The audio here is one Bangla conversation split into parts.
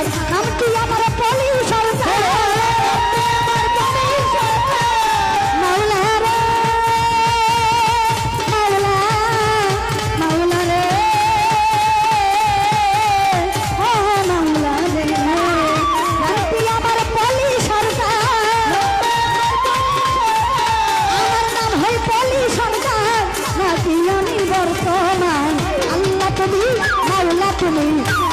সরকার, নামটি আমার পলি সরকার। মাওলা রে মাওলা, মাওলা রে ও মাওলা রে, নামটি আমার পলি সরকার। আমার নাম হয় পলি সরকার, নাকি আমি বর্তমান। আল্লাহ তুমি, মাওলা তুমি,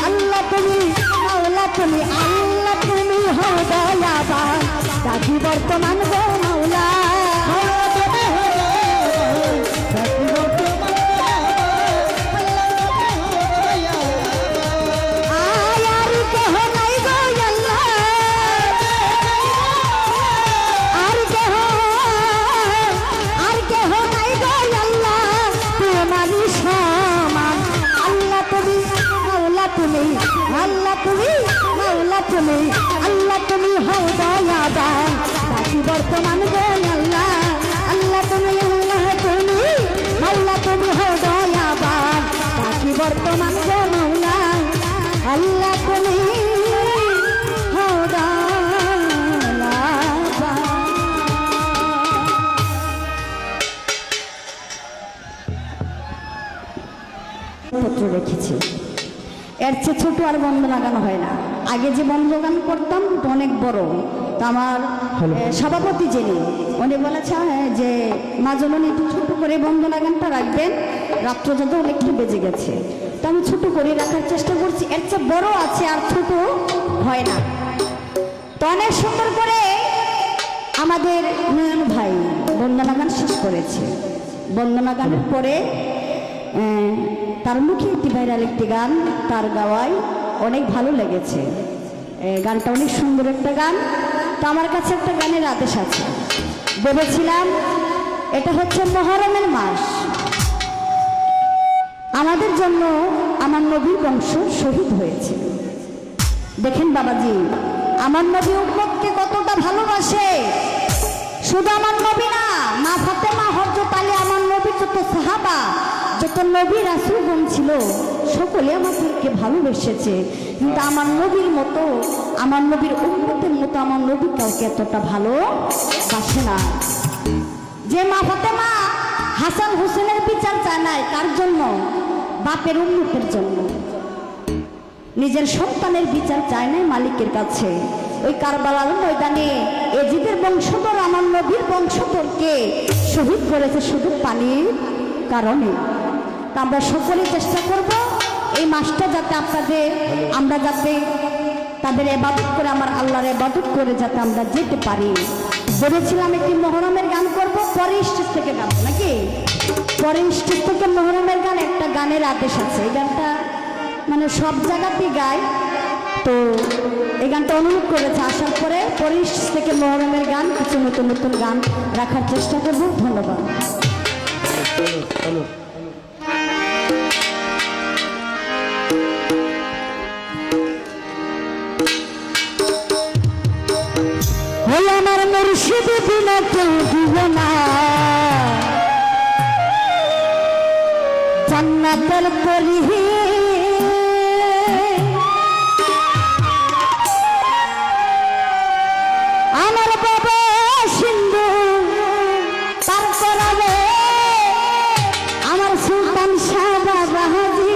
আল্লাহ তুমি, মাওলা তুমি, আল্লাহ তুমি হও দয়াবান, নাকি বর্তমান গো মাওলা। আর কেহ নাই গো আল্লাহ, আর কেহ নাই গো আল্লাহ, তোমারই সমান। আল্লাহ তুমি, মাওলা তুমি, আল্লাহ তুমি, মাওলা তুমি, আল্লাহ তুমি হও দয়াবান, নাকি বর্তমান গো আল্লাহ। আল্লাহ তুমি, আল্লাহ তুমি, মাওলা তুমি হও দয়াবান, নাকি বর্তমান গো মাওলা। আল্লাহ তুমি হও দয়াবান। পত্র রেখেছি, এর চেয়ে ছোট আর বন্ধ লাগানো হয় না। আগে যে বন্ধ গান করতাম ওটা অনেক বড়, তা আমার সভাপতি যিনি উনি বলেছে যে মা জননী একটু ছোট করে বন্ধ লাগানটা রাখবেন, রাত্র যত অনেকটা বেজে গেছে, তো আমি ছোট করে রাখার চেষ্টা করছি। এর চেয়ে বড় আছে আর ছোট হয় না। তো অনেক সুন্দর করে আমাদের নয়ন ভাই বন্দনা গান শেষ করেছে। বন্দনা গানের পরে তার মুখে একটি ভাইরাল একটি গান তার গাওয়ায় অনেক ভালো লেগেছে। গানটা অনেক সুন্দর একটা গান। তো আমার কাছে একটা গানের আদেশ আছে, ভেবেছিলাম এটা হচ্ছে মুহররমের মাস, আমাদের জন্য আমার নবীর বংশ শহীদ হয়েছে। দেখেন বাবাজি, আমার নবী উম্মতকে কতটা ভালোবাসে। শুধু আমার নবী না, মা ফাতেমা, হযরত আলী, আমার নবীর যত সাহাবা, যত নবী রাসূলগণ ছিল সকলে আমাদেরকে ভালোবেসেছে। কিন্তু আমার নবীর মতো, আমার নবীর উম্মতের মতো আমার নবী কাউকে এতটা ভালোবাসে না। যে মা ফাতেমা হাসান হোসেনের বিচার চায় নাই, কার জন্য? বাপের উম্মতের জন্য। নিজের সন্তানের বিচার চায় নাই মালিকের কাছে। ওই কারবালার ময়দানে এজিদের বংশধর আমার নবীর বংশধরকে শহীদ করেছে শুধু পানির কারণে। তা আমরা সকলেই চেষ্টা করব এই মাসটা যাতে আমরা যাতে তাদের ইবাদত করে, আমার আল্লাহর ইবাদত করে যাতে আমরা যেতে পারি। বলেছিলাম একটি মুহররমের গান করব, পরে স্টেজ থেকে গাবো নাকি? পরে স্টেজ থেকে মুহররমের গান, একটা গানের আদেশ আছে। এই গানটা মানে সব জায়গাতেই গায়, তো এই গানটা অনুরোধ করেছে। আসার পরে পরে স্টেজ থেকে মুহররমের গান, কিছু নতুন নতুন গান রাখার চেষ্টা করব। ধন্যবাদ। আমার মুর্শিদ বিনা কেউ দিব না জান্নাতের পরি। আমার বাবা সিন্ধু তার করাবে, আমার সুলতান শাহ বাবাজি